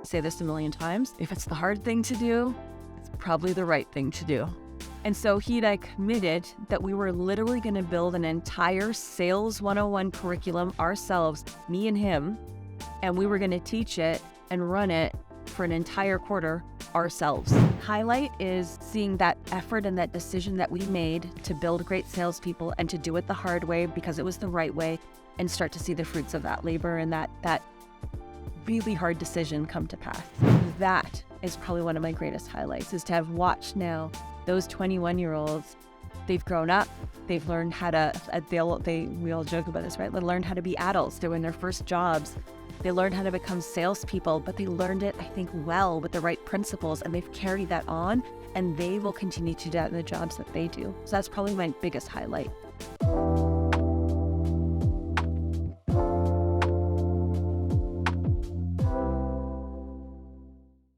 say this a million times, if it's the hard thing to do, it's probably the right thing to do. And so he and I committed that we were literally going to build an entire Sales 101 curriculum ourselves, me and him, and we were going to teach it and run it for an entire quarter ourselves. Highlight is seeing that effort and that decision that we made to build great salespeople and to do it the hard way because it was the right way, and start to see the fruits of that labor and that really hard decision come to pass. That is probably one of my greatest highlights, is to have watched now those 21-year-olds. They've grown up. They've learned how to, we all joke about this, right? They learned how to be adults. They're in their first jobs. They learned how to become salespeople, but they learned it, I think, well with the right principles, and they've carried that on, and they will continue to do that in the jobs that they do. So that's probably my biggest highlight.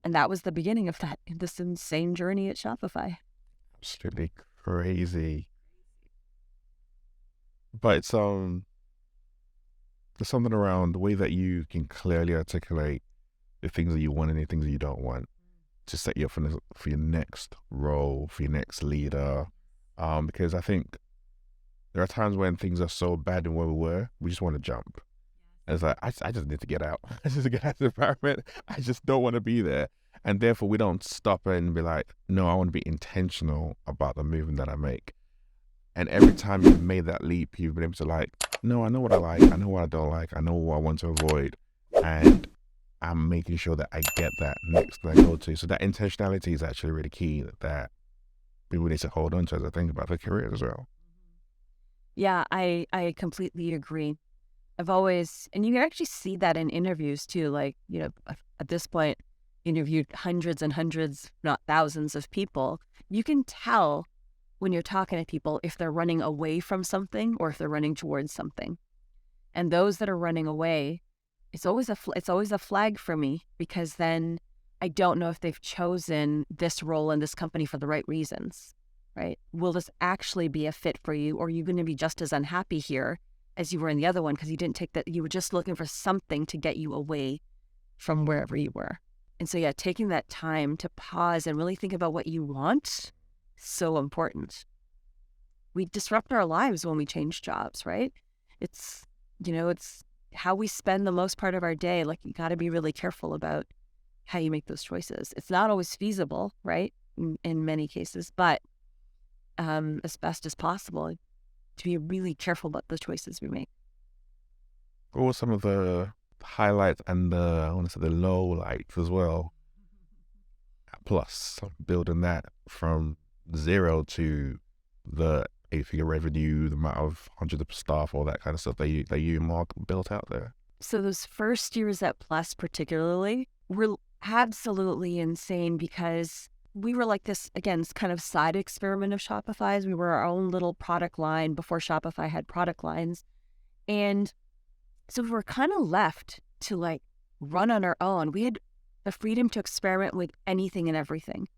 And that was the beginning of this insane journey at Shopify. Absolutely crazy. But it's there's something around the way that you can clearly articulate the things that you want and the things that you don't want to set you up for your next role, for your next leader. Because I think there are times when things are so bad in where we were, we just want to jump. And it's like, I just need to get out. I just get out of the environment. I just don't want to be there. And therefore, we don't stop and be like, no, I want to be intentional about the movement that I make. And every time you've made that leap, you've been able to like, no, I know what I like. I know what I don't like. I know what I want to avoid. And I'm making sure that I get that next thing I go to. So that intentionality is actually really key that people need to hold on to as I think about their careers as well. Yeah, I completely agree. I've always, and you can actually see that in interviews too. Like, at this point, interviewed hundreds and hundreds, not thousands of people. You can tell when you're talking to people if they're running away from something or if they're running towards something. And those that are running away, it's always a flag for me, because then I don't know if they've chosen this role in this company for the right reasons, right? Will this actually be a fit for you, or are you going to be just as unhappy here as you were in the other one because you didn't take that, you were just looking for something to get you away from wherever you were. And so, yeah, taking that time to pause and really think about what you want, so important. We disrupt our lives when we change jobs, right? It's how we spend the most part of our day. Like, you got to be really careful about how you make those choices. It's not always feasible, right? In many cases, but as best as possible, to be really careful about the choices we make. What were some of the highlights and I want to say the low lights as well? Plus, building that from zero to the 8-figure revenue, the amount of hundreds of staff, all that kind of stuff that you and Mark built out there. So those first years at Plus particularly were absolutely insane, because we were like this, again, kind of side experiment of Shopify's. We were our own little product line before Shopify had product lines. And so we were kind of left to like run on our own. We had the freedom to experiment with anything and everything.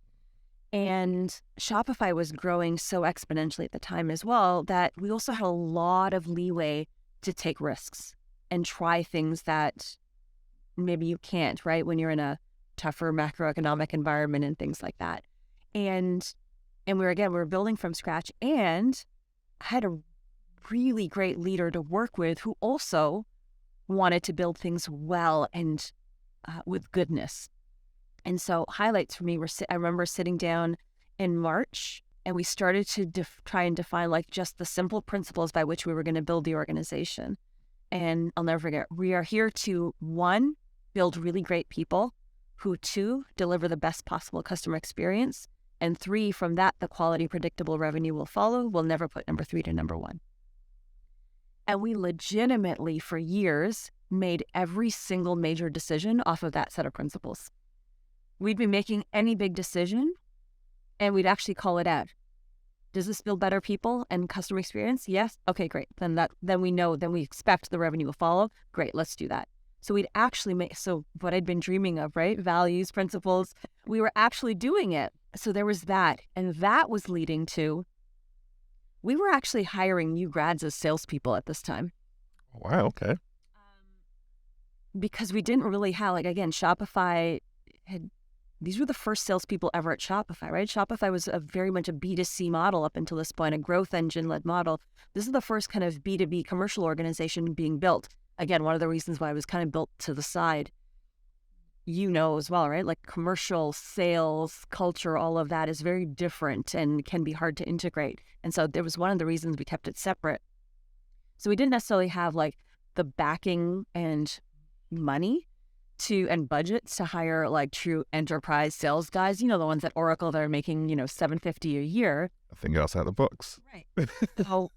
And Shopify was growing so exponentially at the time as well that we also had a lot of leeway to take risks and try things that maybe you can't, right? When you're in a tougher macroeconomic environment and things like that. And we were building from scratch, and I had a really great leader to work with who also wanted to build things well and with goodness. And so highlights for me were, I remember sitting down in March, and we started to try and define like just the simple principles by which we were going to build the organization. And I'll never forget, we are here to, 1, build really great people, who 2, deliver the best possible customer experience, and 3, from that, the quality predictable revenue will follow. We'll never put number 3 to number 1. And we legitimately, for years, made every single major decision off of that set of principles. We'd be making any big decision, and we'd actually call it out. Does this build better people and customer experience? Yes. Okay, great. Then we expect the revenue will follow. Great, let's do that. So we'd actually so what I'd been dreaming of, right? Values, principles, we were actually doing it. So there was that. And that was leading to, we were actually hiring new grads as salespeople at this time. Wow, okay. because we didn't really have, like, again, Shopify had, these were the first salespeople ever at Shopify, right? Shopify was a very much a B2C model up until this point, a growth engine led model. This is the first kind of B2B commercial organization being built. Again, one of the reasons why it was kind of built to the side, as well, right? Like commercial sales culture, all of that is very different and can be hard to integrate. And so there was one of the reasons we kept it separate. So we didn't necessarily have like the backing and money and budgets to hire like true enterprise sales guys, the ones at Oracle that are making, $750 a year. I think outside the box. Right. So,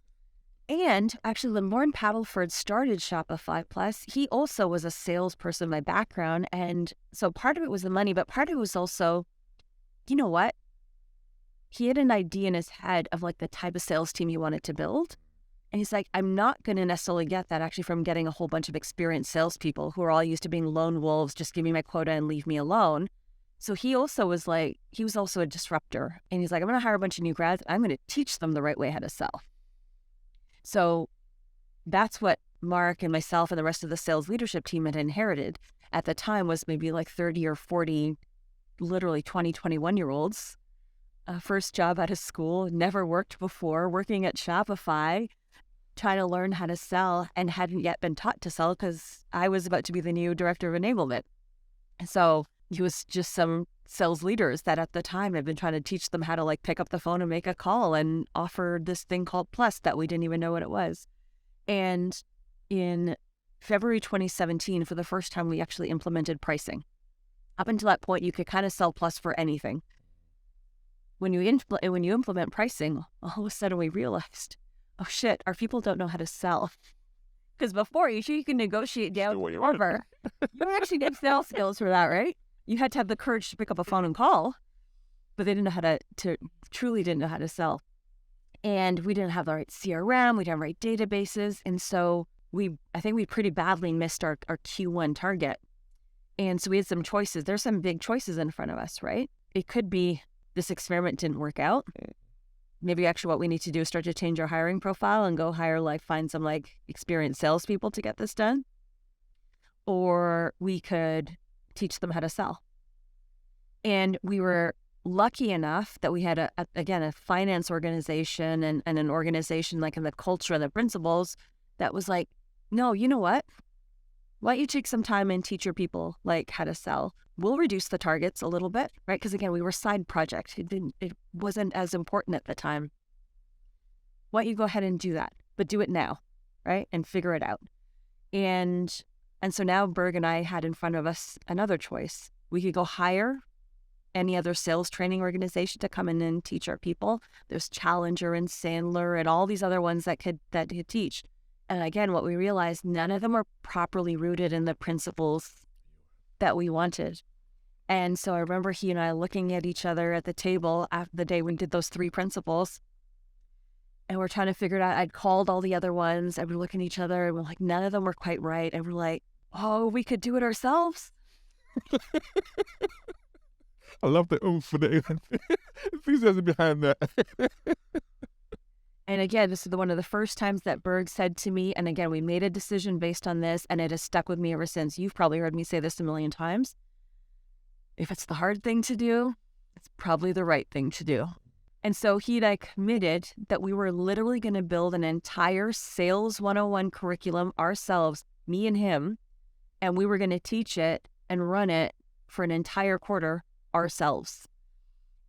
and actually, Lamorne Paddleford started Shopify Plus. He also was a salesperson by background. And so part of it was the money, but part of it was also, you know what? He had an idea in his head of like the type of sales team he wanted to build. And he's like, I'm not going to necessarily get that actually from getting a whole bunch of experienced salespeople who are all used to being lone wolves, just give me my quota and leave me alone. So he also was a disruptor. And he's like, I'm going to hire a bunch of new grads. I'm going to teach them the right way how to sell. So that's what Mark and myself and the rest of the sales leadership team had inherited at the time, was maybe like 30 or 40, literally 20, 21-year-olds. First job out of school, never worked before, working at Shopify, trying to learn how to sell, and hadn't yet been taught to sell because I was about to be the new director of enablement. And so it was just some sales leaders that at the time had been trying to teach them how to like pick up the phone and make a call and offer this thing called Plus that we didn't even know what it was. And in February 2017, for the first time, we actually implemented pricing. Up until that point, you could kind of sell Plus for anything. When you implement pricing, all of a sudden we realized, oh shit, our people don't know how to sell. Because before, you can negotiate down over. You actually need sales skills for that, right? You had to have the courage to pick up a phone and call, but they didn't know how truly didn't know how to sell. And we didn't have the right CRM, we didn't have the right databases. And so I think we pretty badly missed our Q1 target. And so we had some choices. There's some big choices in front of us, right? It could be this experiment didn't work out. Maybe actually what we need to do is start to change our hiring profile and go find some experienced salespeople to get this done. Or we could teach them how to sell. And we were lucky enough that we had a finance organization and an organization like in the culture and the principles that was like, no, you know what? Why don't you take some time and teach your people how to sell? We'll reduce the targets a little bit, right? Because again, we were a side project. It wasn't as important at the time. Why don't you go ahead and do that? But do it now, right? And figure it out. And so now Berg and I had in front of us another choice. We could go hire any other sales training organization to come in and teach our people. There's Challenger and Sandler and all these other ones that could teach. And again, what we realized, none of them are properly rooted in the principles that we wanted. And so I remember he and I looking at each other at the table after the day we did those 3 principles. And we're trying to figure it out. I'd called all the other ones and we're looking at each other and we're like, none of them were quite right. And we're like, oh, we could do it ourselves. I love the oomph for the enthusiasm behind that. And again, this is one of the first times that Berg said to me, and again, we made a decision based on this, and it has stuck with me ever since. You've probably heard me say this a million times. If it's the hard thing to do, it's probably the right thing to do. And so he and I committed that we were literally going to build an entire Sales 101 curriculum ourselves, me and him, and we were going to teach it and run it for an entire quarter ourselves.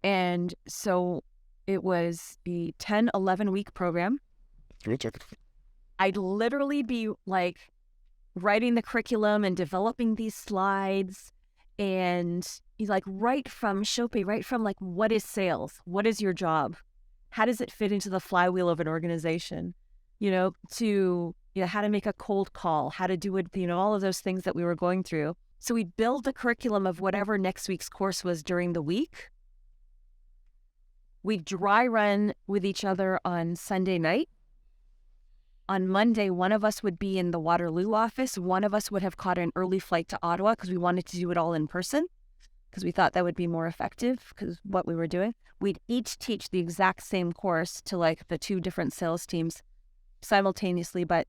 And so it was the 10, 11-week program. I'd literally be writing the curriculum and developing these slides and right from what is sales? What is your job? How does it fit into the flywheel of an organization? To how to make a cold call, how to do it, all of those things that we were going through. So we build the curriculum of whatever next week's course was during the week. We dry run with each other on Sunday night. On Monday, one of us would be in the Waterloo office. One of us would have caught an early flight to Ottawa because we wanted to do it all in person because we thought that would be more effective because what we were doing. We'd each teach the exact same course to the 2 different sales teams simultaneously, but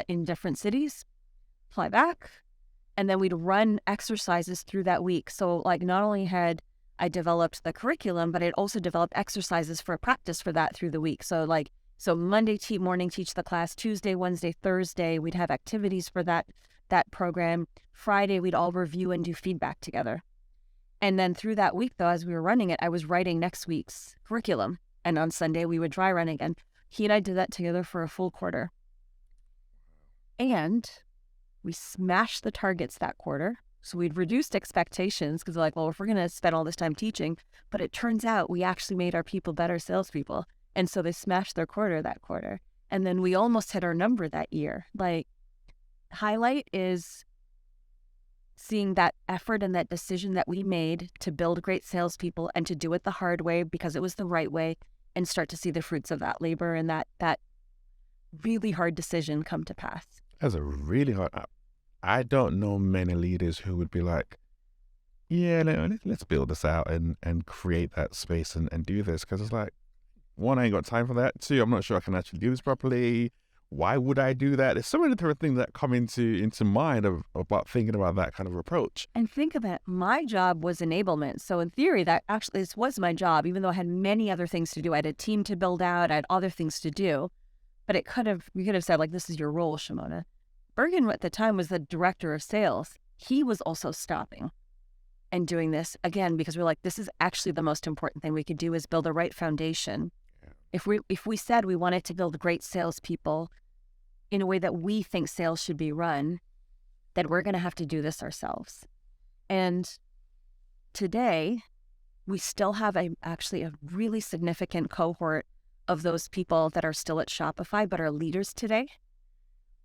in different cities. Fly back, And then we'd run exercises through that week. So like not only had I developed the curriculum, but I'd also developed exercises for practice for that through the week. So Monday morning teach the class, Tuesday, Wednesday, Thursday, we'd have activities for that program. Friday, we'd all review and do feedback together. And then through that week, though, as we were running it, I was writing next week's curriculum. And on Sunday, we would dry run again. He and I did that together for a full quarter. And we smashed the targets that quarter. So we'd reduced expectations because like, well, if we're going to spend all this time teaching, but it turns out we actually made our people better salespeople. And so they smashed their quarter that quarter. And then we almost hit our number that year. Like, highlight is seeing that effort and that decision that we made to build great salespeople and to do it the hard way because it was the right way, and start to see the fruits of that labor and that really hard decision come to pass. That's a really hard. I don't know many leaders who would be like, yeah, let's build this out and create that space and do this. Because it's like, one, I ain't got time for that. Two, I'm not sure I can actually do this properly. Why would I do that? There's so many different things that come into mind about thinking about that kind of approach. And think of it, my job was enablement. So in theory, that actually this was my job, even though I had many other things to do. I had a team to build out, I had other things to do. But we could have said, like, this is your role, Shimona. Bergen at the time was the director of sales. He was also stopping and doing this again because we're like, this is actually the most important thing we could do, is build a right foundation. Yeah. If we said we wanted to build great salespeople in a way that we think sales should be run, then we're going to have to do this ourselves. And today, we still have actually a really significant cohort of those people that are still at Shopify but are leaders today,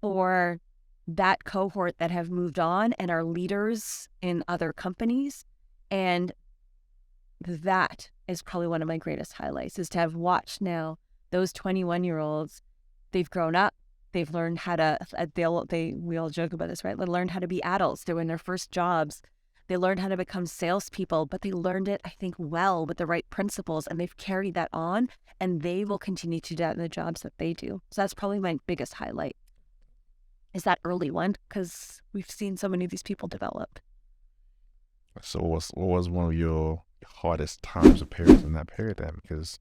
or that cohort that have moved on and are leaders in other companies. And that is probably one of my greatest highlights, is to have watched now those 21-year-olds. They've grown up. They've learned how to, we all joke about this, right? They learned how to be adults. They're in their first jobs. They learned how to become salespeople, but they learned it, I think, well, with the right principles, and they've carried that on, and they will continue to do that in the jobs that they do. So that's probably my biggest highlight, is that early one, because we've seen so many of these people develop. So what was one of your hardest times or periods in that period then? Because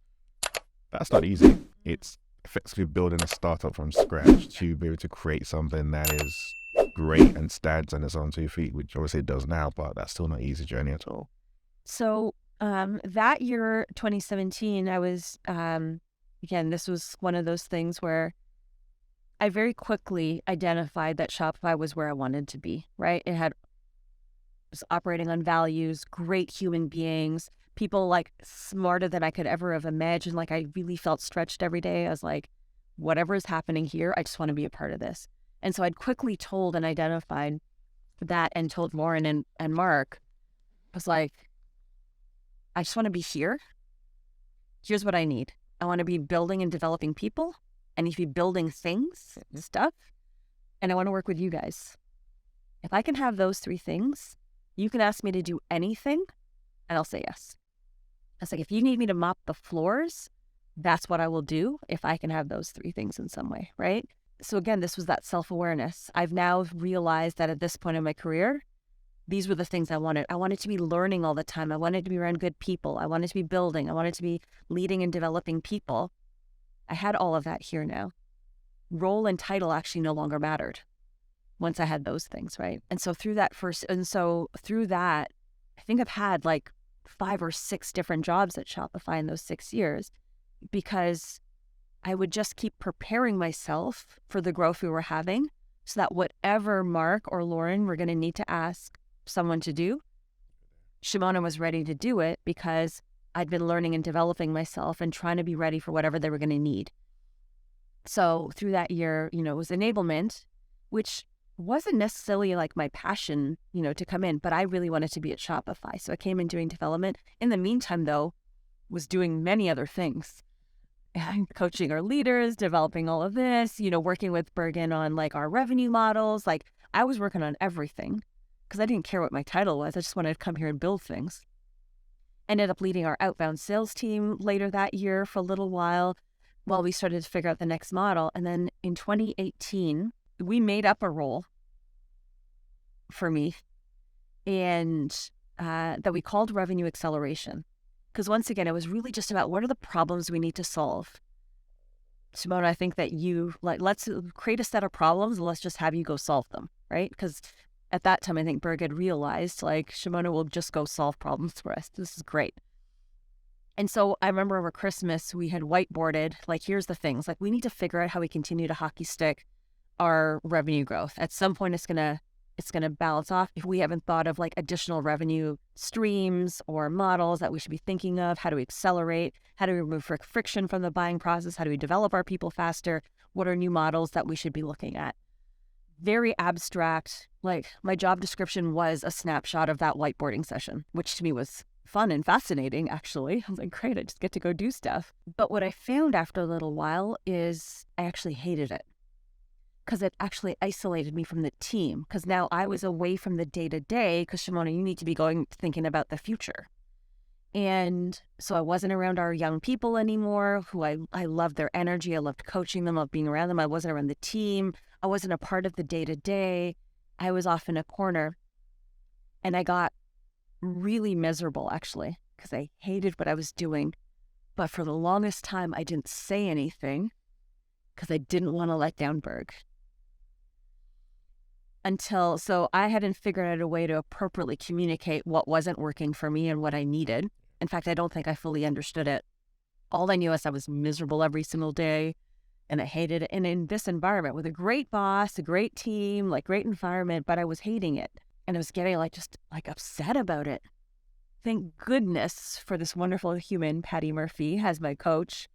that's not easy. It's effectively building a startup from scratch to be able to create something that is great and stands on its own 2 feet, which obviously it does now, but that's still not an easy journey at all. So that year, 2017, I was, again, this was one of those things where I very quickly identified that Shopify was where I wanted to be, right? It was operating on values, great human beings, people like smarter than I could ever have imagined. Like, I really felt stretched every day. I was like, whatever is happening here, I just want to be a part of this. And so I'd quickly told and identified that, and told Lauren and Mark, I was like, I just want to be here. Here's what I need. I want to be building and developing people. I need to be building things and stuff. And I want to work with you guys. If I can have those 3 things, you can ask me to do anything and I'll say yes. I was like, if you need me to mop the floors, that's what I will do if I can have those 3 things in some way, right? So again, this was that self-awareness. I've now realized that at this point in my career, these were the things I wanted. I wanted to be learning all the time. I wanted to be around good people. I wanted to be building. I wanted to be leading and developing people. I had all of that here now. Role and title actually no longer mattered once I had those things, right? And so through that, I think I've had like 5 or 6 different jobs at Shopify in those 6 years, because I would just keep preparing myself for the growth we were having, so that whatever Mark or Lauren were going to need to ask someone to do, Shimona was ready to do it, because I'd been learning and developing myself and trying to be ready for whatever they were going to need. So through that year, it was enablement, which wasn't necessarily like my passion, to come in, but I really wanted to be at Shopify. So I came in doing development. In the meantime, though, was doing many other things. Coaching our leaders, developing all of this, working with Bergen on like our revenue models. Like, I was working on everything because I didn't care what my title was. I just wanted to come here and build things. Ended up leading our outbound sales team later that year for a little while we started to figure out the next model. And then in 2018, we made up a role for me, and that we called revenue acceleration. Because once again, it was really just about what are the problems we need to solve. Shimona, I think that let's create a set of problems and let's just have you go solve them, right? Because at that time, I think Berg had realized, like, Shimona will just go solve problems for us. This is great. And so I remember over Christmas, we had whiteboarded, like, here's the things. Like, we need to figure out how we continue to hockey stick our revenue growth. At some point, it's gonna balance off. If we haven't thought of like additional revenue streams or models that we should be thinking of, how do we accelerate? How do we remove friction from the buying process? How do we develop our people faster? What are new models that we should be looking at? Very abstract. Like, my job description was a snapshot of that whiteboarding session, which to me was fun and fascinating, actually. I was like, great, I just get to go do stuff. But what I found after a little while is I actually hated it, because it actually isolated me from the team, because now I was away from the day-to-day, because Shimona, you need to be thinking about the future. And so I wasn't around our young people anymore, who I loved their energy. I loved coaching them, loved being around them. I wasn't around the team. I wasn't a part of the day-to-day. I was off in a corner. And I got really miserable, actually, because I hated what I was doing. But for the longest time, I didn't say anything because I didn't want to let down Berg. So I hadn't figured out a way to appropriately communicate what wasn't working for me and what I needed. In fact, I don't think I fully understood it. All I knew is I was miserable every single day, and I hated it. And in this environment with a great boss, a great team, like great environment, but I was hating it. And I was getting just upset about it. Thank goodness for this wonderful human, Patty Murphy, as my coach,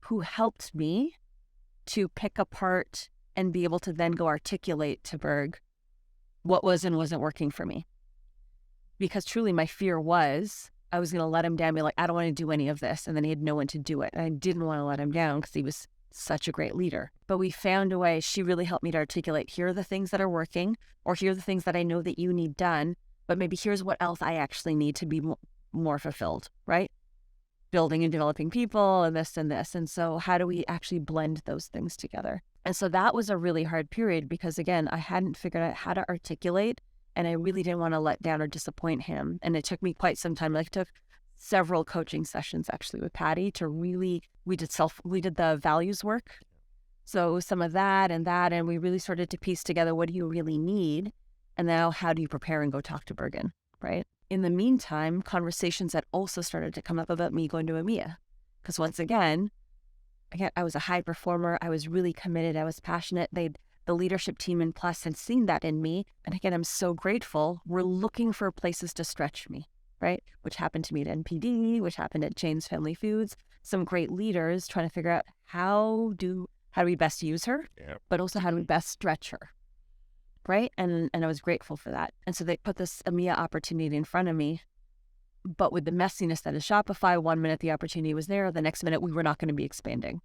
who helped me to pick apart and be able to then go articulate to Berg what was and wasn't working for me. Because truly my fear was I was going to let him down, be like, I don't want to do any of this. And then he had no one to do it. And I didn't want to let him down because he was such a great leader. But we found a way. She really helped me to articulate, here are the things that are working, or here are the things that I know that you need done, but maybe here's what else I actually need to be more fulfilled, right? Building and developing people and this and this. And so how do we actually blend those things together? And so that was a really hard period because, again, I hadn't figured out how to articulate, and I really didn't want to let down or disappoint him. And it took me quite some time. Like, it took several coaching sessions actually with Patty to really, we did the values work. So some of that, and we really started to piece together, what do you really need? And now how do you prepare and go talk to Bergen, right? In the meantime, conversations had also started to come up about me going to EMEA. Because once again, I was a high performer. I was really committed. I was passionate. The leadership team in Plus had seen that in me. And again, I'm so grateful. We're looking for places to stretch me, right? Which happened to me at NPD, which happened at Jane's Family Foods. Some great leaders trying to figure out how do we best use her, but also how do we best stretch her, right? And I was grateful for that. And so they put this EMEA opportunity in front of me. But with the messiness that is Shopify, 1 minute the opportunity was there, the next minute we were not going to be expanding.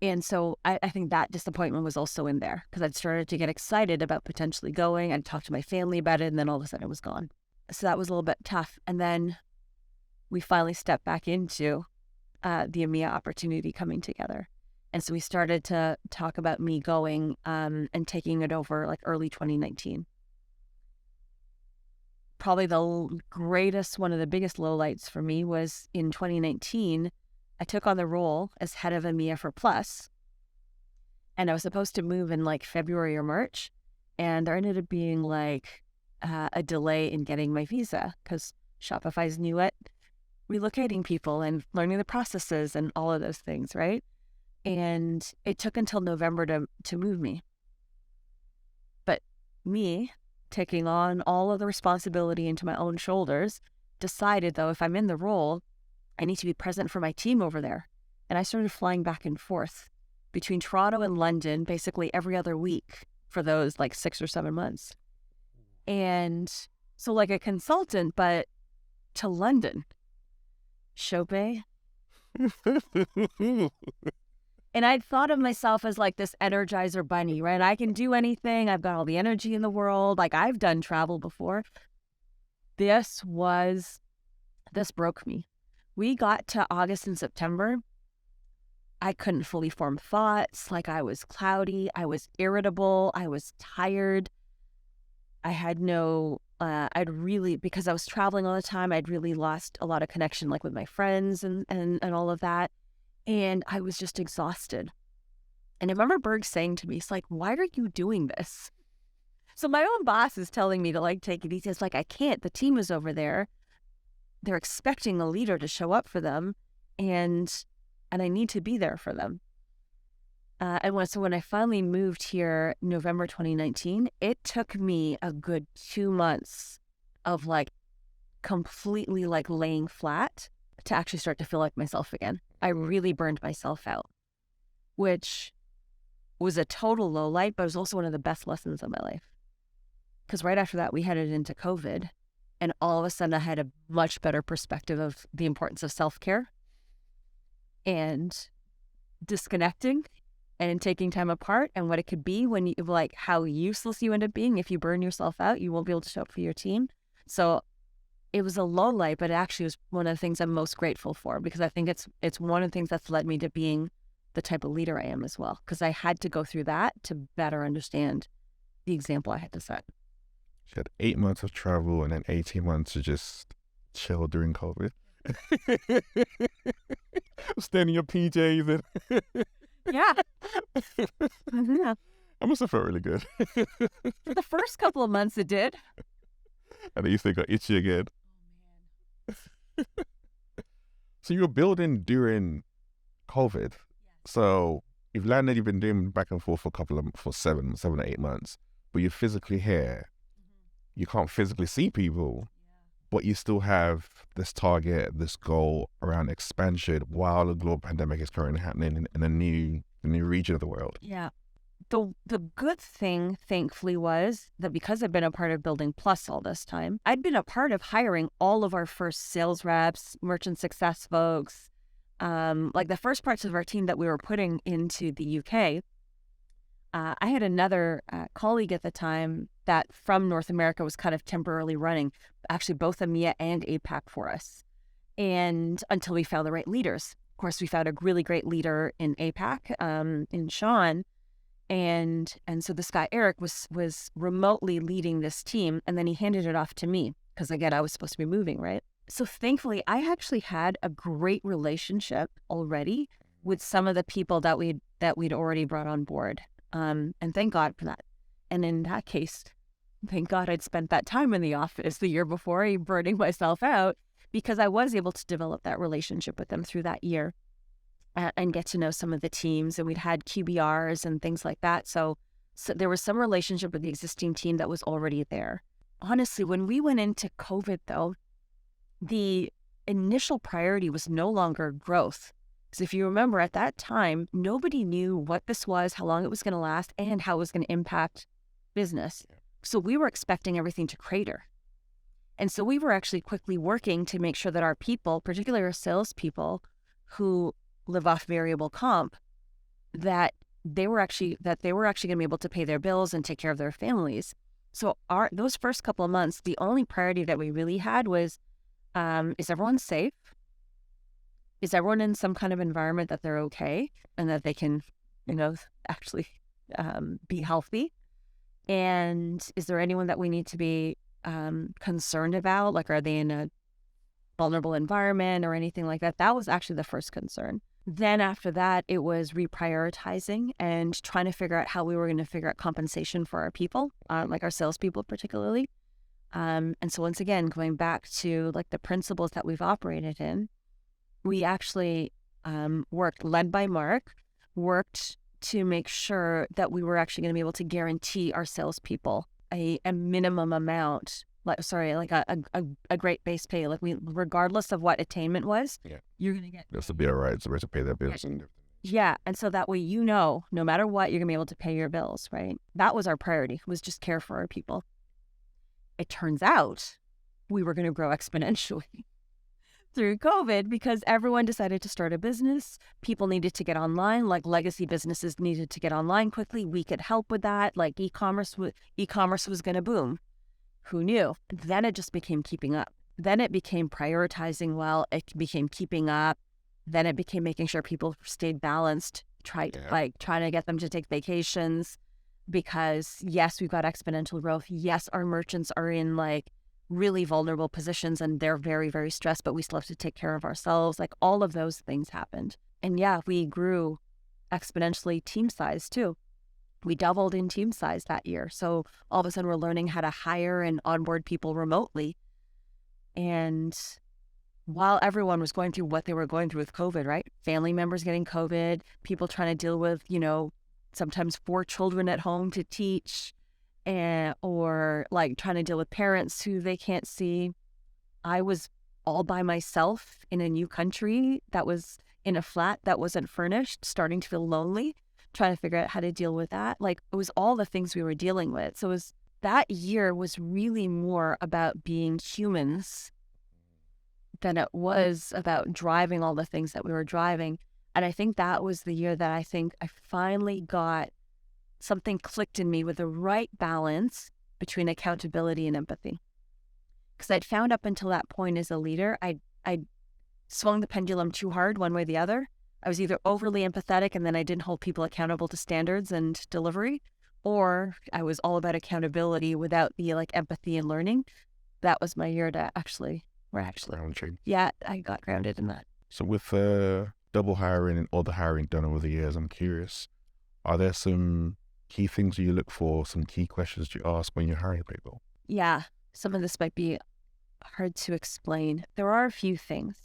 And so I think that disappointment was also in there because I'd started to get excited about potentially going. I'd talked to my family about it, and then all of a sudden it was gone. So that was a little bit tough. And then we finally stepped back into the EMEA opportunity coming together. And so we started to talk about me going and taking it over like early 2019. Probably the greatest, one of the biggest lowlights for me was in 2019, I took on the role as head of EMEA for Plus, and I was supposed to move in like February or March, and there ended up being like a delay in getting my visa because Shopify's new at relocating people and learning the processes and all of those things, right? And it took until November to move me. But me taking on all of the responsibility into my own shoulders, decided though, if I'm in the role, I need to be present for my team over there. And I started flying back and forth between Toronto and London, basically every other week for those like 6 or 7 months. And so like a consultant, but to London. Shope. And I'd thought of myself as like this Energizer bunny, right? I can do anything. I've got all the energy in the world. Like, I've done travel before. This broke me. We got to August and September. I couldn't fully form thoughts. Like, I was cloudy. I was irritable. I was tired. I had no, because I was traveling all the time, I'd really lost a lot of connection, like with my friends and all of that. And I was just exhausted. And I remember Berg saying to me, he's like, why are you doing this? So my own boss is telling me to like take it easy. It's like, I can't. The team is over there. They're expecting a leader to show up for them. And I need to be there for them. So when I finally moved here, November 2019, it took me a good 2 months of like completely like laying flat to actually start to feel like myself again. I really burned myself out, which was a total low light, but it was also one of the best lessons of my life. Because right after that, we headed into COVID, and all of a sudden I had a much better perspective of the importance of self-care and disconnecting and taking time apart and what it could be when you, like, how useless you end up being. If you burn yourself out, you won't be able to show up for your team. So it was a low light, but it actually was one of the things I'm most grateful for, because I think it's one of the things that's led me to being the type of leader I am as well, because I had to go through that to better understand the example I had to set. She had 8 months of travel and then 18 months to just chill during COVID. Staying in your PJs and Yeah. Yeah. I must have felt really good. For the first couple of months it did. And then you still got itchy again. So you were building during COVID. So you've landed, you've been doing back and forth for 7 or 8 months, but you're physically here. You can't physically see people, but you still have this target, this goal around expansion while the global pandemic is currently happening in a new region of the world. Yeah. The good thing, thankfully, was that because I've been a part of Building Plus all this time, I'd been a part of hiring all of our first sales reps, merchant success folks, like the first parts of our team that we were putting into the UK. I had another colleague at the time that from North America was kind of temporarily running actually both EMEA and APAC for us. And until we found the right leaders. Of course, we found a really great leader in APAC, in Sean. And so this guy, Eric, was remotely leading this team. And then he handed it off to me because, again, I was supposed to be moving, right? So thankfully, I actually had a great relationship already with some of the people that we'd already brought on board. And thank God for that. And in that case, thank God I'd spent that time in the office the year before, burning myself out, because I was able to develop that relationship with them through that year and get to know some of the teams. And we'd had QBRs and things like that. So there was some relationship with the existing team that was already there. Honestly, when we went into COVID, though, the initial priority was no longer growth. Because if you remember, at that time, nobody knew what this was, how long it was going to last, and how it was going to impact business. So we were expecting everything to crater. And so we were actually quickly working to make sure that our people, particularly our salespeople who live off variable comp, that they were actually going to be able to pay their bills and take care of their families. So those first couple of months, the only priority that we really had was, is everyone safe? Is everyone in some kind of environment that they're okay and that they can, actually be healthy? And is there anyone that we need to be concerned about? Like, are they in a vulnerable environment or anything like that? That was actually the first concern. Then after that, it was reprioritizing and trying to figure out how we were going to figure out compensation for our people, like our salespeople particularly. And so once again, going back to like the principles that we've operated in, we actually worked, led by Mark, worked to make sure that we were actually going to be able to guarantee our salespeople a minimum amount, like a great base pay. Like regardless of what attainment was, you're going to get. That's to be all right. So we're to pay their bills. Yeah, and so that way, no matter what, you're going to be able to pay your bills, right? That was our priority, was just care for our people. It turns out we were going to grow exponentially through COVID because everyone decided to start a business. People needed to get online, like legacy businesses needed to get online quickly. We could help with that. Like e-commerce was going to boom. Who knew? Then it just became keeping up. Then it became prioritizing well. It became keeping up. Then it became making sure people stayed balanced, trying to get them to take vacations. because yes, we've got exponential growth. Yes, our merchants are in like really vulnerable positions and they're very, very stressed, but we still have to take care of ourselves. Like all of those things happened. And yeah, we grew exponentially team size too. We doubled in team size that year. So all of a sudden we're learning how to hire and onboard people remotely. And while everyone was going through what they were going through with COVID, right? Family members getting COVID, people trying to deal with, sometimes 4 children at home to teach, or like trying to deal with parents who they can't see. I was all by myself in a new country that was in a flat that wasn't furnished, starting to feel lonely, trying to figure out how to deal with that. Like it was all the things we were dealing with. So that year was really more about being humans than it was about driving all the things that we were driving. And I think that was the year that I think I finally got something clicked in me with the right balance between accountability and empathy. Because I'd found up until that point as a leader, I swung the pendulum too hard one way or the other. I was either overly empathetic and then I didn't hold people accountable to standards and delivery, or I was all about accountability without the like empathy and learning. That was my year to actually. Yeah, I got grounded in that. So with double hiring and all the hiring done over the years, I'm curious, are there some key things you look for, some key questions you ask when you're hiring people? Yeah, some of this might be hard to explain. There are a few things.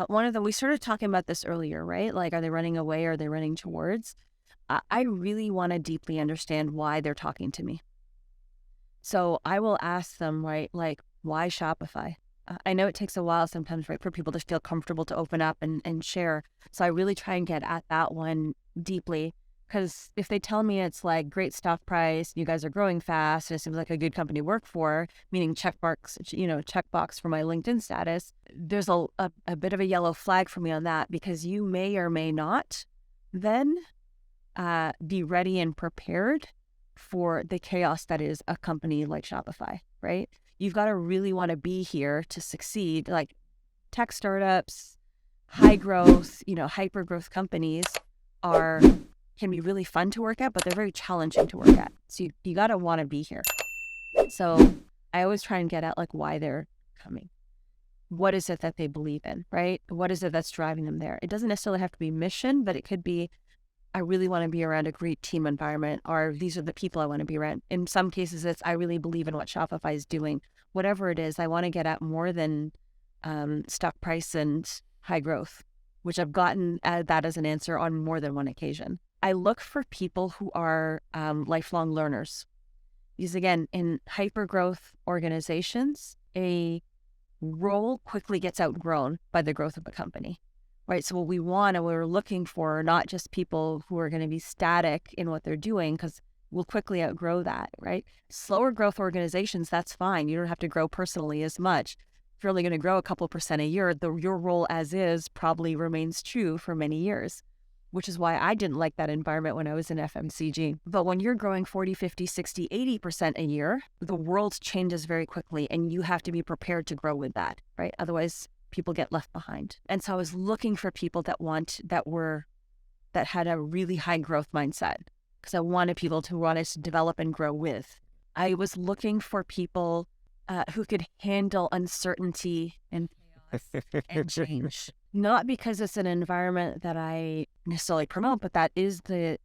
One of them, we started talking about this earlier, right? Like, are they running away or are they running towards? I really want to deeply understand why they're talking to me. So I will ask them, right, like, why Shopify? I know it takes a while sometimes, right, for people to feel comfortable to open up and share. So I really try and get at that one deeply, because if they tell me it's like great stock price, you guys are growing fast, and it seems like a good company to work for, meaning checkbox for my LinkedIn status, there's a bit of a yellow flag for me on that, because you may or may not then be ready and prepared for the chaos that is a company like Shopify, right? You've got to really want to be here to succeed. Like tech startups, high growth, hyper growth companies can be really fun to work at, but they're very challenging to work at. So you got to want to be here. So I always try and get at like why they're coming. What is it that they believe in, right? What is it that's driving them there? It doesn't necessarily have to be mission, but it could be, I really want to be around a great team environment, or these are the people I want to be around. In some cases, it's I really believe in what Shopify is doing. Whatever it is, I want to get at more than stock price and high growth, which I've gotten that as an answer on more than one occasion. I look for people who are lifelong learners. Because again, in hyper growth organizations, a role quickly gets outgrown by the growth of a company. Right. So what we want and what we're looking for are not just people who are going to be static in what they're doing, because we'll quickly outgrow that. Right. Slower growth organizations, that's fine. You don't have to grow personally as much. If you're only going to grow a couple % a year, your role as is probably remains true for many years, which is why I didn't like that environment when I was in FMCG. But when you're growing 40, 50, 60, 80% a year, the world changes very quickly and you have to be prepared to grow with that. Right. Otherwise, people get left behind. And so I was looking for people that had a really high growth mindset, because I wanted people who wanted to develop and grow with. I was looking for people who could handle uncertainty and chaos and change. Not because it's an environment that I necessarily promote, but that is it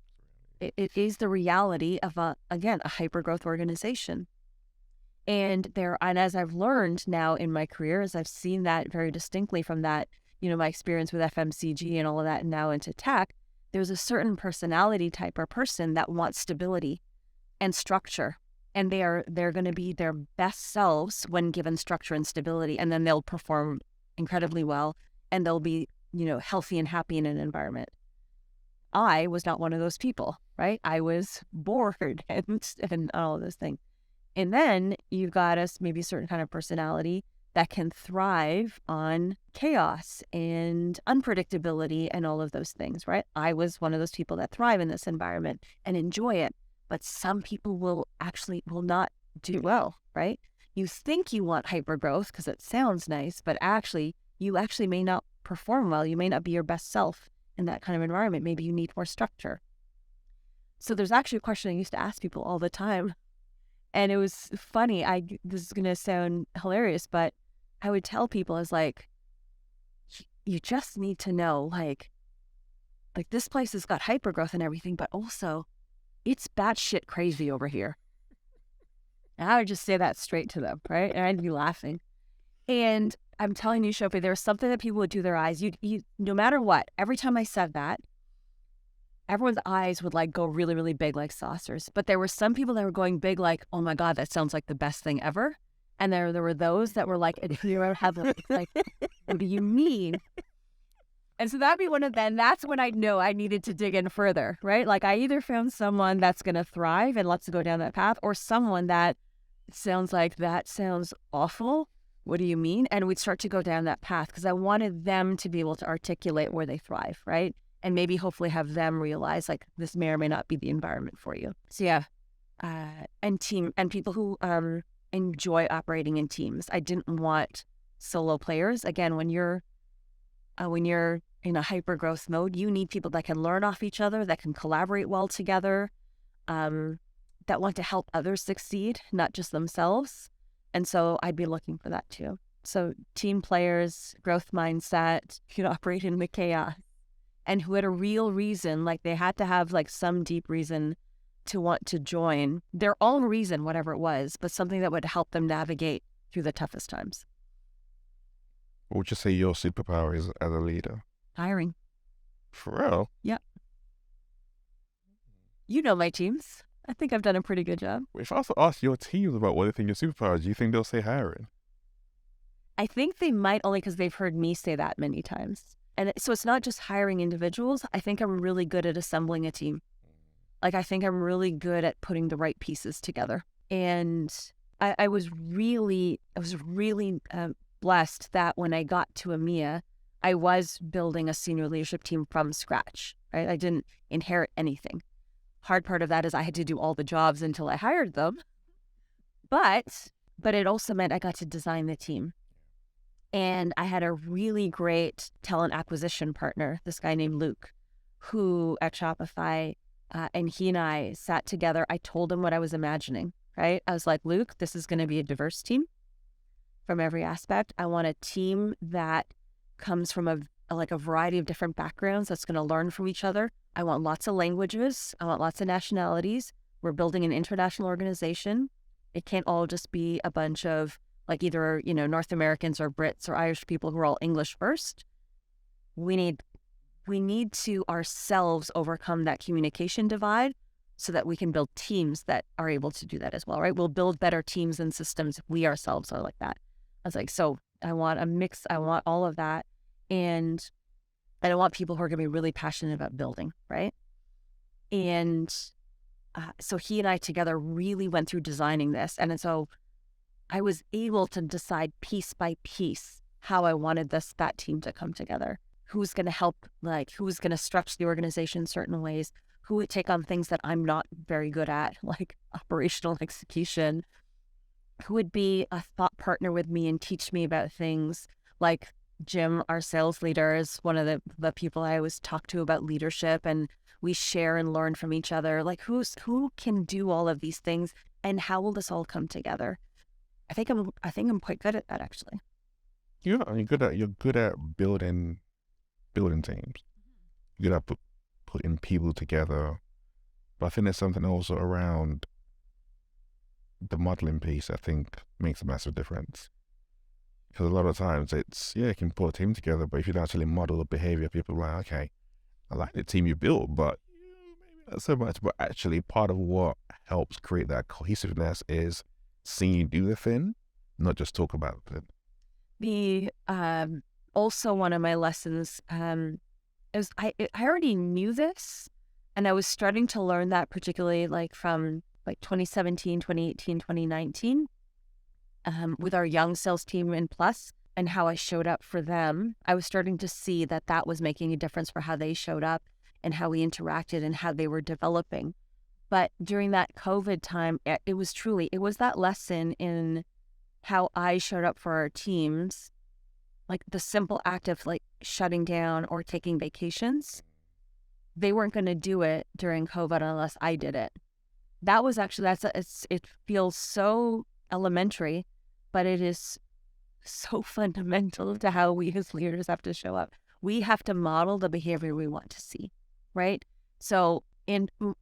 is the reality of a hyper growth organization. And as I've learned now in my career, as I've seen that very distinctly from that, my experience with FMCG and all of that, and now into tech, there's a certain personality type or person that wants stability and structure. And they're going to be their best selves when given structure and stability. And then they'll perform incredibly well and they'll be, healthy and happy in an environment. I was not one of those people, right? I was bored and all of those things. And then you've got maybe a certain kind of personality that can thrive on chaos and unpredictability and all of those things, right? I was one of those people that thrive in this environment and enjoy it. But some people will not do well, right? You think you want hyper growth because it sounds nice, but you may not perform well. You may not be your best self in that kind of environment. Maybe you need more structure. So there's actually a question I used to ask people all the time. And it was funny. This is going to sound hilarious, but I would tell people, is like, you just need to know, like this place has got hypergrowth and everything, but also it's batshit crazy over here. And I would just say that straight to them, right? And I'd be laughing. And I'm telling you, Shopi, there was something that people would do their eyes. You, no matter what, every time I said that, everyone's eyes would like go really, really big like saucers. But there were some people that were going big like, oh my God, that sounds like the best thing ever. And there were those that were like, you ever have like, what do you mean? And so that'd be one of them. That's when I know I needed to dig in further, right? Like I either found someone that's going to thrive and let's go down that path, or someone that sounds like, that sounds awful. What do you mean? And we'd start to go down that path because I wanted them to be able to articulate where they thrive, right? And maybe hopefully have them realize like this may or may not be the environment for you. So yeah, and people who enjoy operating in teams. I didn't want solo players. Again, when you're in a hyper growth mode, you need people that can learn off each other, that can collaborate well together, that want to help others succeed, not just themselves. And so I'd be looking for that too. So team players, growth mindset, could operate in the chaos, and who had a real reason, like they had to have like some deep reason to want to join, their own reason, whatever it was, but something that would help them navigate through the toughest times. What would you say your superpower is as a leader? Hiring. For real? Yeah. You know my teams. I think I've done a pretty good job. If I was to ask your teams about what they think your superpower is, do you think they'll say hiring? I think they might, only because they've heard me say that many times. And so it's not just hiring individuals. I think I'm really good at assembling a team. Like, I think I'm really good at putting the right pieces together. And I was really blessed that when I got to EMEA, I was building a senior leadership team from scratch, right? I didn't inherit anything. Hard part of that is I had to do all the jobs until I hired them. But it also meant I got to design the team. And I had a really great talent acquisition partner, this guy named Luke, who at Shopify, and he and I sat together. I told him what I was imagining, right? I was like, Luke, this is going to be a diverse team from every aspect. I want a team that comes from a variety of different backgrounds that's going to learn from each other. I want lots of languages. I want lots of nationalities. We're building an international organization. It can't all just be a bunch of like either, North Americans or Brits or Irish people who are all English first. We need to ourselves overcome that communication divide so that we can build teams that are able to do that as well, right? We'll build better teams and systems if we ourselves are like that. I was like, so I want a mix. I want all of that. And I want people who are going to be really passionate about building, right? And so he and I together really went through designing this. And so I was able to decide piece by piece how I wanted that team to come together. Who's going to help, who's going to stretch the organization certain ways, who would take on things that I'm not very good at, like operational execution, who would be a thought partner with me and teach me about things like Jim, our sales leader, is one of the people I always talk to about leadership, and we share and learn from each other. Like who can do all of these things, and how will this all come together? I think I'm quite good at that, actually. Yeah, you're good at building teams. You're good at putting people together. But I think there's something also around the modeling piece I think makes a massive difference. Because a lot of times you can put a team together, but if you don't actually model the behavior, people are like, okay, I like the team you built, but maybe not so much. But actually part of what helps create that cohesiveness is seeing you do the thing, not just talk about it. Also one of my lessons, is I already knew this, and I was starting to learn that particularly from 2017, 2018, 2019, with our young sales team in Plus and how I showed up for them. I was starting to see that was making a difference for how they showed up and how we interacted and how they were developing. But during that COVID time, it was that lesson in how I showed up for our teams, like the simple act of shutting down or taking vacations. they weren't going to do it during COVID unless I did it. That was actually, it feels so elementary, but it is so fundamental to how we as leaders have to show up. We have to model the behavior we want to see, right? So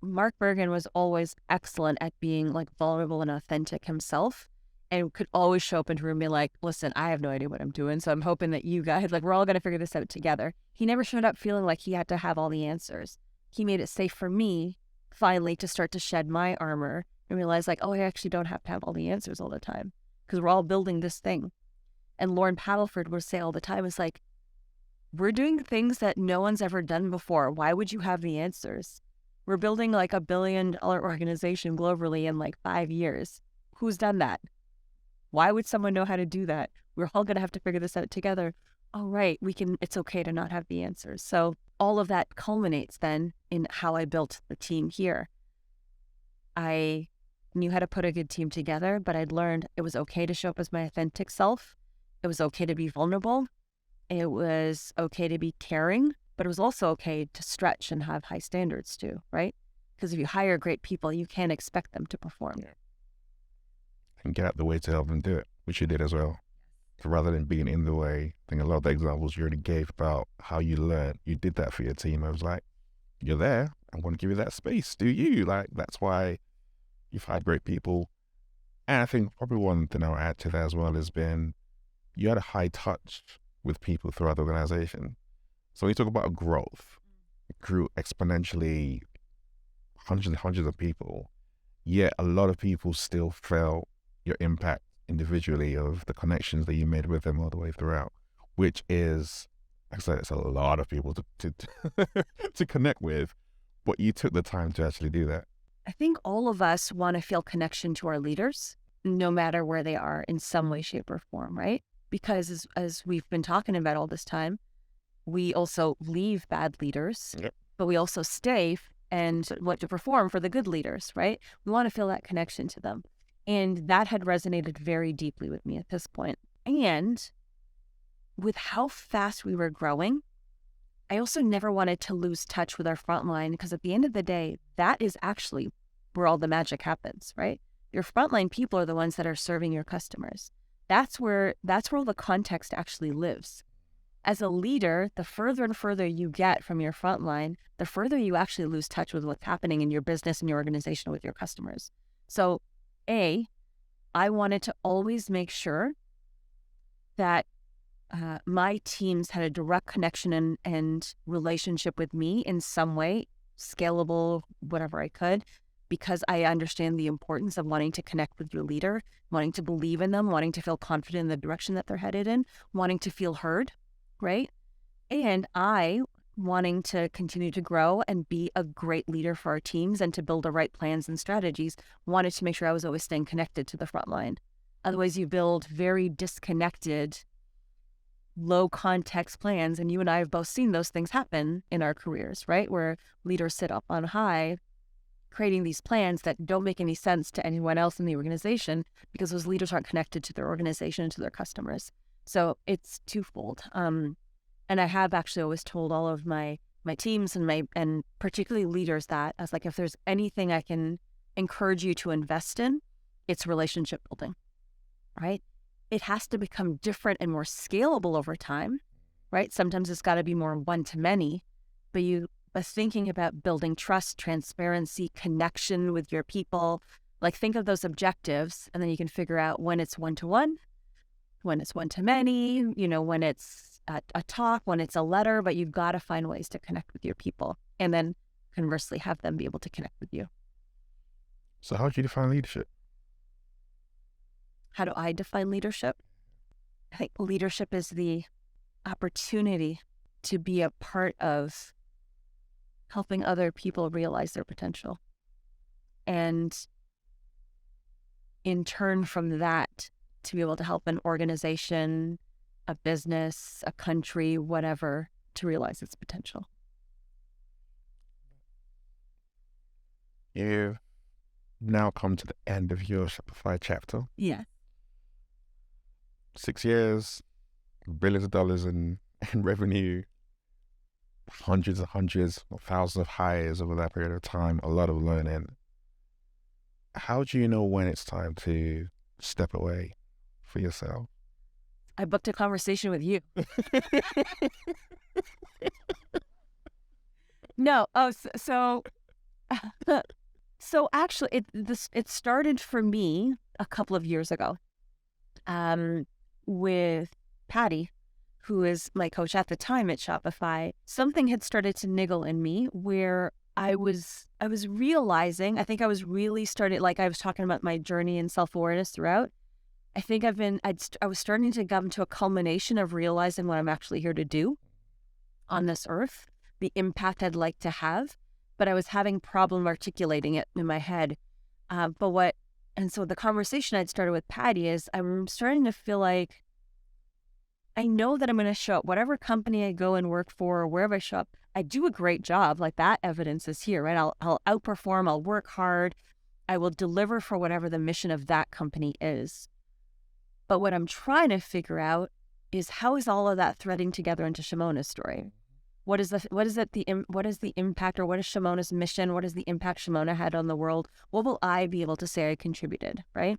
Mark Bergen was always excellent at being like vulnerable and authentic himself, and could always show up into a room and be like, listen, I have no idea what I'm doing. So I'm hoping that you guys, like, we're all going to figure this out together. He never showed up feeling like he had to have all the answers. He made it safe for me finally to start to shed my armor and realize like, oh, I actually don't have to have all the answers all the time because we're all building this thing. And Lauren Paddleford would say all the time, it's like, we're doing things that no one's ever done before. Why would you have the answers? We're building like $1 billion organization globally in like 5 years. Who's done that? Why would someone know how to do that? We're all going to have to figure this out together. Oh, right. It's okay to not have the answers. So all of that culminates then in how I built the team here. I knew how to put a good team together, but I'd learned it was okay to show up as my authentic self. It was okay to be vulnerable. It was okay to be caring, but it was also okay to stretch and have high standards too, right? Because if you hire great people, you can't expect them to perform. Yeah. And get out the way to help them do it, which you did as well. So rather than being in the way, I think a lot of the examples you already gave about how you learned, you did that for your team. I was like, you're there. I want to give you that space. Do you? Like, that's why you've hired great people. And I think probably one thing I'll add to that as well has been you had a high touch with people throughout the organization. So when you talk about growth, it grew exponentially, hundreds and hundreds of people, yet a lot of people still felt your impact individually of the connections that you made with them all the way throughout, which is, like I said, it's a lot of people to to connect with, but you took the time to actually do that. I think all of us want to feel connection to our leaders, no matter where they are in some way, shape, or form, right? Because as we've been talking about all this time, we also leave bad leaders, Yep. but we also stay and want to perform for the good leaders, right? We want to feel that connection to them. And that had resonated very deeply with me at this point. And with how fast we were growing, I also never wanted to lose touch with our frontline, because at the end of the day, that is actually where all the magic happens, right? Your frontline people are the ones that are serving your customers. That's where all the context actually lives. As a leader, the further and further you get from your frontline, the further you actually lose touch with what's happening in your business and your organization with your customers. So, I wanted to always make sure that my teams had a direct connection and relationship with me in some way, scalable, whatever I could, because I understand the importance of wanting to connect with your leader, wanting to believe in them, wanting to feel confident in the direction that they're headed in, wanting to feel heard, right? And I wanting to continue to grow and be a great leader for our teams and to build the right plans and strategies, wanted to make sure I was always staying connected to the front line. Otherwise, you build very disconnected, low context plans. And you and I have both seen those things happen in our careers, right? Where leaders sit up on high, creating these plans that don't make any sense to anyone else in the organization because those leaders aren't connected to their organization and to their customers. So it's twofold. And I have actually always told all of my teams and particularly leaders that I was like, if there's anything I can encourage you to invest in, it's relationship building, right? It has to become different and more scalable over time, right? Sometimes it's got to be more one-to-many, but thinking about building trust, transparency, connection with your people, like think of those objectives, and then you can figure out when it's one-to-one, when it's one-to-many, when it's a talk, when it's a letter, but you've got to find ways to connect with your people and then conversely have them be able to connect with you. So how do you define leadership? How do I define leadership? I think leadership is the opportunity to be a part of helping other people realize their potential. And in turn from that, to be able to help an organization, a business, a country, whatever, to realize its potential. You've now come to the end of your Shopify chapter. Yeah. 6 years, billions of dollars in revenue. hundreds and hundreds or thousands of hires over that period of time, a lot of learning. How do you know when it's time to step away for yourself? I booked a conversation with you. No. Oh, so actually, it started for me a couple of years ago, with Patty, who is my coach at the time at Shopify. Something had started to niggle in me where I was realizing. I think I was really started, like I was talking about my journey and self-awareness throughout. I think I was starting to come to a culmination of realizing what I'm actually here to do on this earth, the impact I'd like to have, but I was having problem articulating it in my head. And so the conversation I'd started with Patty is I'm starting to feel like I know that I'm going to show up, whatever company I go and work for, or wherever I show up, I do a great job. Like that evidence is here, right? I'll outperform, I'll work hard, I will deliver for whatever the mission of that company is. But what I'm trying to figure out is how is all of that threading together into Shimona's story? What is the impact, or what is Shimona's mission? What is the impact Shimona had on the world? What will I be able to say I contributed, right?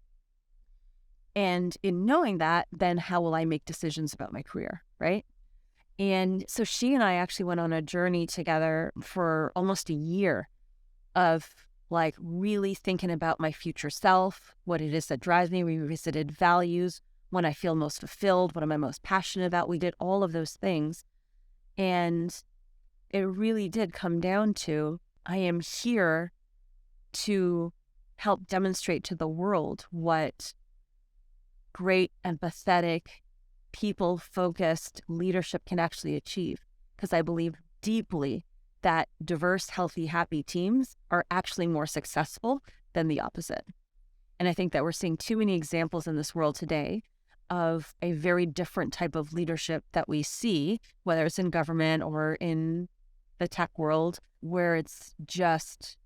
And in knowing that, then how will I make decisions about my career, right? And so she and I actually went on a journey together for almost a year of like really thinking about my future self, what it is that drives me. We revisited values, when I feel most fulfilled, what am I most passionate about. We did all of those things. And it really did come down to, I am here to help demonstrate to the world what great, empathetic, people-focused leadership can actually achieve. Because I believe deeply that diverse, healthy, happy teams are actually more successful than the opposite. And I think that we're seeing too many examples in this world today of a very different type of leadership that we see, whether it's in government or in the tech world, where it's just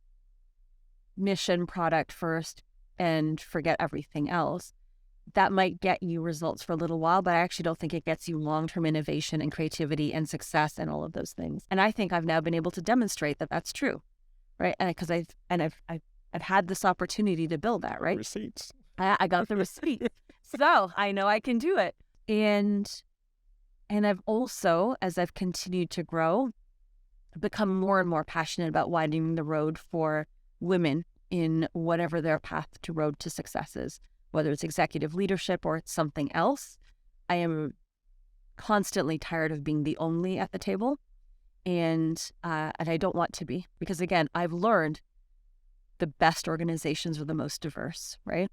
mission, product first and forget everything else. That might get you results for a little while, but I actually don't think it gets you long-term innovation and creativity and success and all of those things. And I think I've now been able to demonstrate that that's true, right? And because I've had this opportunity to build that, right? Receipts. I got the receipt, so I know I can do it. And I've also, as I've continued to grow, become more and more passionate about widening the road for women in whatever their path to road to success is. Whether it's executive leadership or it's something else, I am constantly tired of being the only at the table, and I don't want to be, because again, I've learned the best organizations are the most diverse, right?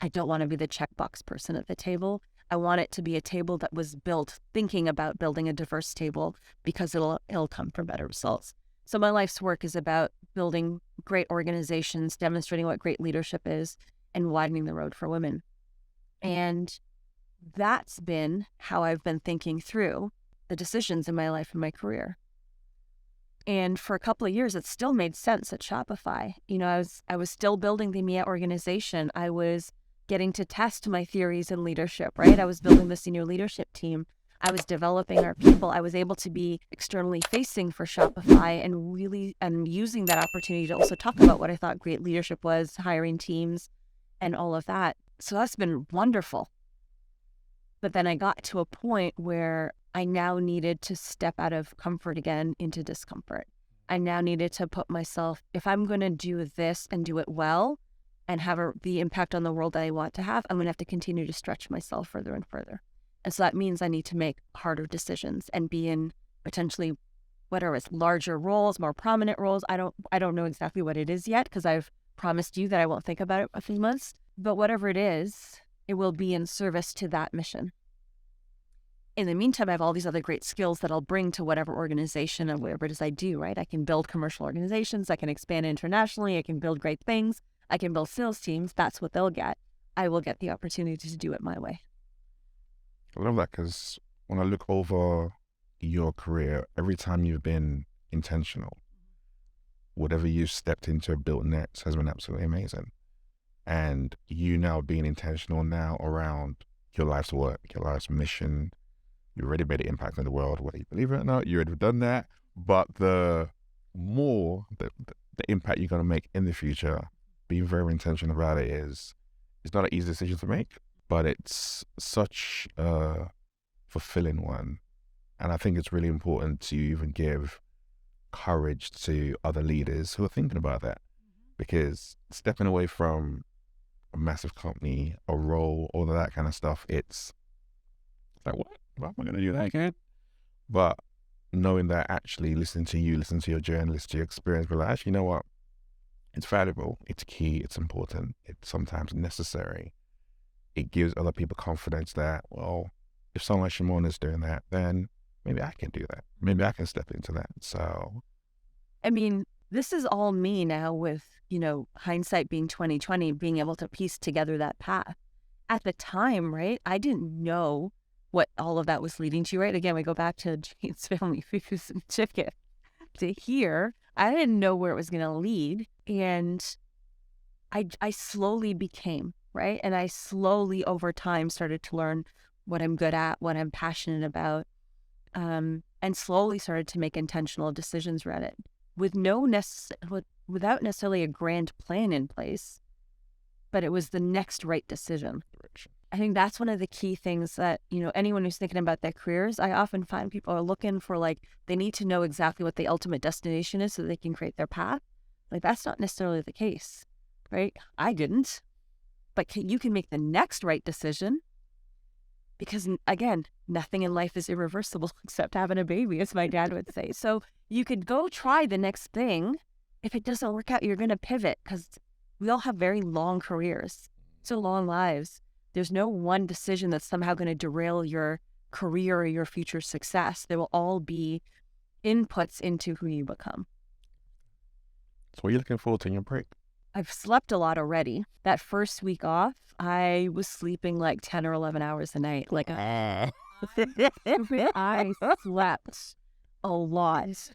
I don't want to be the checkbox person at the table. I want it to be a table that was built thinking about building a diverse table, because it'll come from better results. So my life's work is about building great organizations, demonstrating what great leadership is, and widening the road for women. And that's been how I've been thinking through the decisions in my life and my career. And for a couple of years, it still made sense at Shopify. You know, I was still building the EMEA organization. I was getting to test my theories in leadership, right? I was building the senior leadership team. I was developing our people. I was able to be externally facing for Shopify and using that opportunity to also talk about what I thought great leadership was, hiring teams, and all of that. So that's been wonderful. But then I got to a point where I now needed to step out of comfort again into discomfort. I now needed to put myself, if I'm going to do this and do it well and have the impact on the world that I want to have, I'm going to have to continue to stretch myself further and further. And so that means I need to make harder decisions and be in potentially, whatever it's larger roles, more prominent roles. I don't know exactly what it is yet, because I've promised you that I won't think about it a few months. But whatever it is, it will be in service to that mission. In the meantime, I have all these other great skills that I'll bring to whatever organization and whatever it is I do, right? I can build commercial organizations. I can expand internationally. I can build great things. I can build sales teams. That's what they'll get. I will get the opportunity to do it my way. I love that, because when I look over your career, every time you've been intentional, whatever you've stepped into or built next has been absolutely amazing. And you now being intentional now around your life's work, your life's mission, You already made an impact in the world, whether you believe it or not. You already done that. But the more the impact you're going to make in the future, being very intentional about it is, it's not an easy decision to make, but it's such a fulfilling one. And I think it's really important to even give courage to other leaders who are thinking about that, because stepping away from a massive company, a role, all of that kind of stuff, it's like, what? Why am I going to do that again? But knowing that, actually listening to you, listen to your journey, listen to your experience, but like, actually, you know what? It's valuable, it's key, it's important, it's sometimes necessary. It gives other people confidence that, well, if someone like Shimona is doing that, then maybe I can do that. Maybe I can step into that. So, I mean, this is all me now with, hindsight being 2020, being able to piece together that path. At the time, right, I didn't know what all of that was leading to, right? Again, we go back to Jane's family foods and chicken. To here, I didn't know where it was going to lead. And I slowly became, right? And I slowly over time started to learn what I'm good at, what I'm passionate about, and slowly started to make intentional decisions around it with without necessarily a grand plan in place, but it was the next right decision. I think that's one of the key things that, anyone who's thinking about their careers, I often find people are looking for, they need to know exactly what the ultimate destination is so they can create their path. That's not necessarily the case, right? I didn't, but you can make the next right decision because, again, nothing in life is irreversible except having a baby, as my dad would say. So you could go try the next thing. If it doesn't work out, you're going to pivot because we all have very long careers, so long lives. There's no one decision that's somehow going to derail your career or your future success. They will all be inputs into who you become. So what are you looking forward to in your break? I've slept a lot already. That first week off, I was sleeping 10 or 11 hours a night. I slept a lot.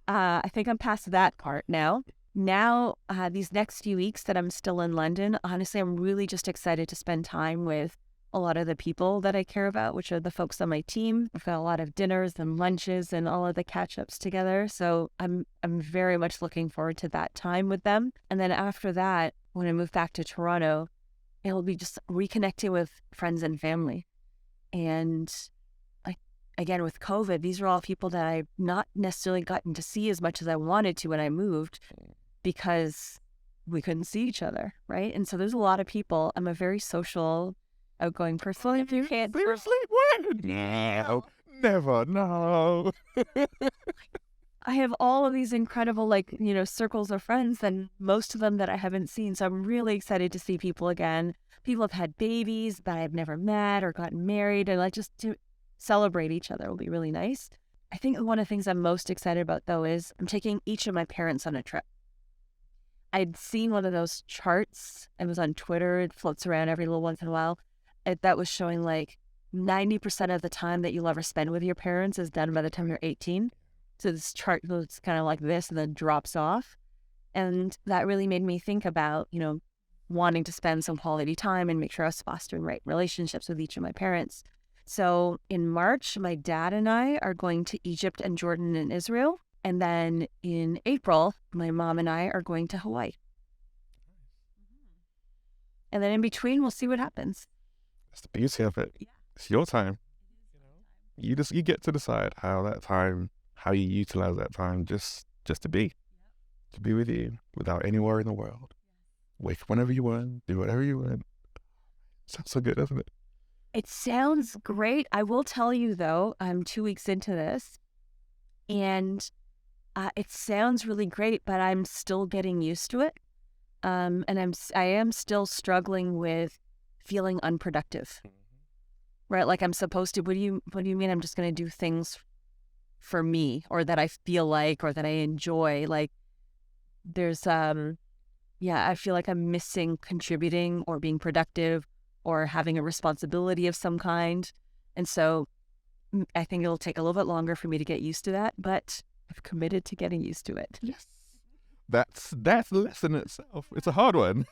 I think I'm past that part now. Now, these next few weeks that I'm still in London, honestly, I'm really just excited to spend time with a lot of the people that I care about, which are the folks on my team. I've got a lot of dinners and lunches and all of the catch-ups together. So I'm very much looking forward to that time with them. And then after that, when I move back to Toronto, it'll be just reconnecting with friends and family. And again, with COVID, these are all people that I've not necessarily gotten to see as much as I wanted to when I moved because we couldn't see each other, right? And so there's a lot of people. I'm a very social, outgoing person. If you can't Seriously? What? No. Never. No. I have all of these incredible, circles of friends, and most of them that I haven't seen. So I'm really excited to see people again. People have had babies that I've never met or gotten married, and just to celebrate each other will be really nice. I think one of the things I'm most excited about, though, is I'm taking each of my parents on a trip. I'd seen one of those charts. It was on Twitter. It floats around every little once in a while. That was showing 90% of the time that you'll ever spend with your parents is done by the time you're 18. So this chart looks kind of like this and then drops off. And that really made me think about, wanting to spend some quality time and make sure I was fostering right relationships with each of my parents. So in March, my dad and I are going to Egypt and Jordan and Israel. And then in April, my mom and I are going to Hawaii. And then in between, we'll see what happens. That's the beauty of it. Yeah. It's your time. You get to decide how you utilize that time just to be with you without any worry in the world. Wake up whenever you want, do whatever you want. Sounds so good, doesn't it? It sounds great. I will tell you though, I'm 2 weeks into this and it sounds really great, but I'm still getting used to it. And I am still struggling with feeling unproductive, right? I'm supposed to, what do you mean? I'm just going to do things for me or that I feel like, or that I enjoy. There's, I feel like I'm missing contributing or being productive or having a responsibility of some kind. And so I think it'll take a little bit longer for me to get used to that, but I've committed to getting used to it. Yes. That's the lesson itself. It's a hard one,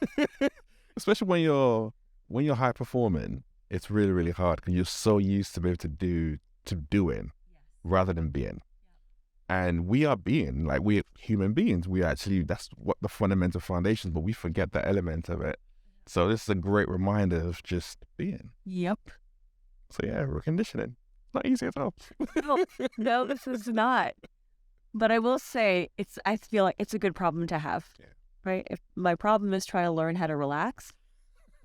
especially when you're high performing. It's really, really hard because you're so used to be able to do to doing rather than being. And we are being, like, we're human beings. We actually, that's what the fundamental foundation, but we forget that element of it. So this is a great reminder of just being. Yep. So yeah, reconditioning. Not easy at all. No, this is not. But I will say, I feel like it's a good problem to have, right? If my problem is trying to learn how to relax,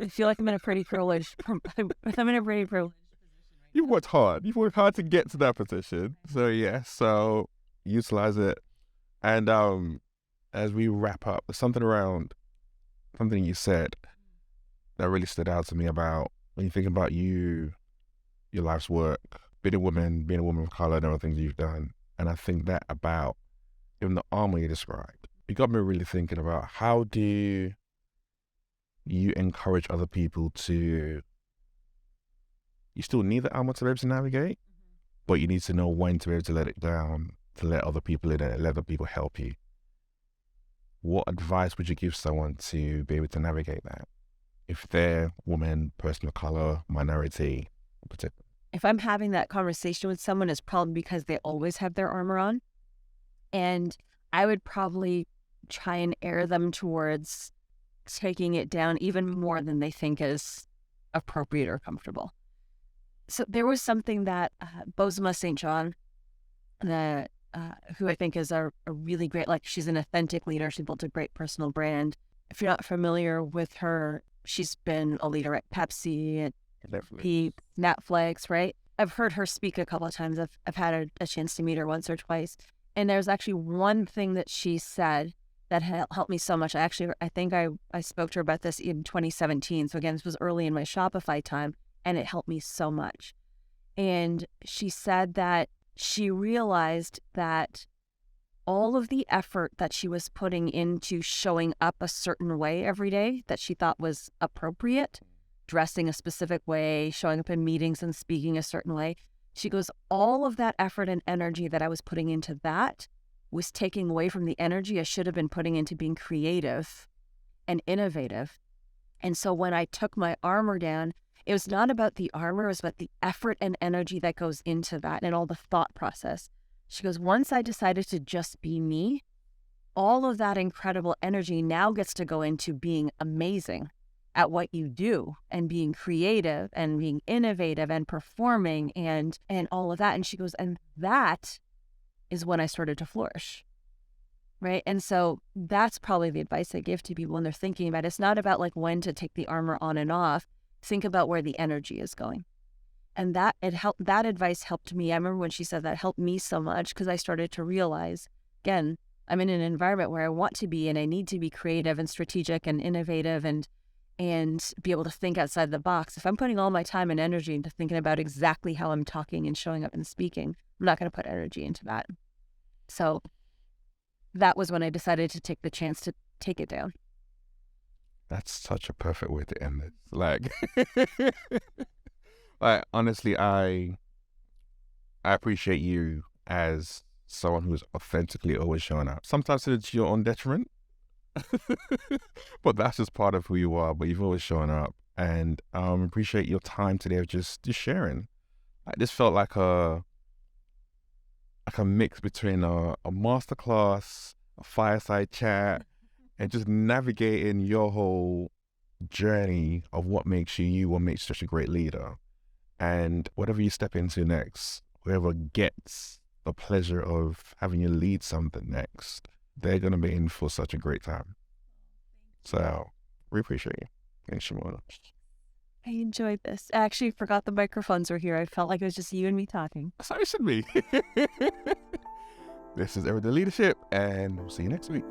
I feel like I'm in a pretty privileged position. You've worked hard. You've worked hard to get to that position. So yeah, so utilize it. And as we wrap up, there's something you said that really stood out to me about when you think about your life's work, being a woman of color, and other things you've done. And I think that about even the armor you described, it got me really thinking about how do you encourage other people to, you still need the armor to be able to navigate, but you need to know when to be able to let it down, to let other people in and let other people help you. What advice would you give someone to be able to navigate that? If they're woman, person of color, minority, in particular. If I'm having that conversation with someone, it's probably because they always have their armor on. And I would probably try and air them towards taking it down even more than they think is appropriate or comfortable. So there was something that Bozoma St. John, who I think is a really great, like, she's an authentic leader. She built a great personal brand. If you're not familiar with her, she's been a leader at Pepsi, at Netflix, right? I've heard her speak a couple of times. I've had a chance to meet her once or twice. And there's actually one thing that she said that helped me so much. I think I spoke to her about this in 2017. So again, this was early in my Shopify time, and it helped me so much. And she said that she realized that all of the effort that she was putting into showing up a certain way every day that she thought was appropriate, dressing a specific way, showing up in meetings and speaking a certain way, she goes, all of that effort and energy that I was putting into that was taking away from the energy I should have been putting into being creative and innovative. And so when I took my armor down, it was not about the armor, it was about the effort and energy that goes into that and all the thought process. She goes, once I decided to just be me, all of that incredible energy now gets to go into being amazing at what you do and being creative and being innovative and performing and all of that. And she goes, and that is when I started to flourish, right? And so that's probably the advice I give to people when they're thinking about it. It's not about like when to take the armor on and off. Think about where the energy is going. And that advice helped me. I remember when she said that helped me so much because I started to realize, again, I'm in an environment where I want to be and I need to be creative and strategic and innovative and be able to think outside the box. If I'm putting all my time and energy into thinking about exactly how I'm talking and showing up and speaking, I'm not going to put energy into that. So that was when I decided to take the chance to take it down. That's such a perfect way to end it. Like, like honestly, I appreciate you as someone who's authentically always showing up. Sometimes to your own detriment, but that's just part of who you are. But you've always shown up, and appreciate your time today of just sharing. Like, this felt like a mix between a masterclass, a fireside chat, and just navigating your whole journey of what makes you, what makes you such a great leader. And whatever you step into next, whoever gets the pleasure of having you lead something next, they're going to be in for such a great time. So we appreciate you. Thanks, Shimona. I enjoyed this. I actually forgot the microphones were here. I felt like it was just you and me talking. That's how it should be. This is Everyday Leadership, and we'll see you next week.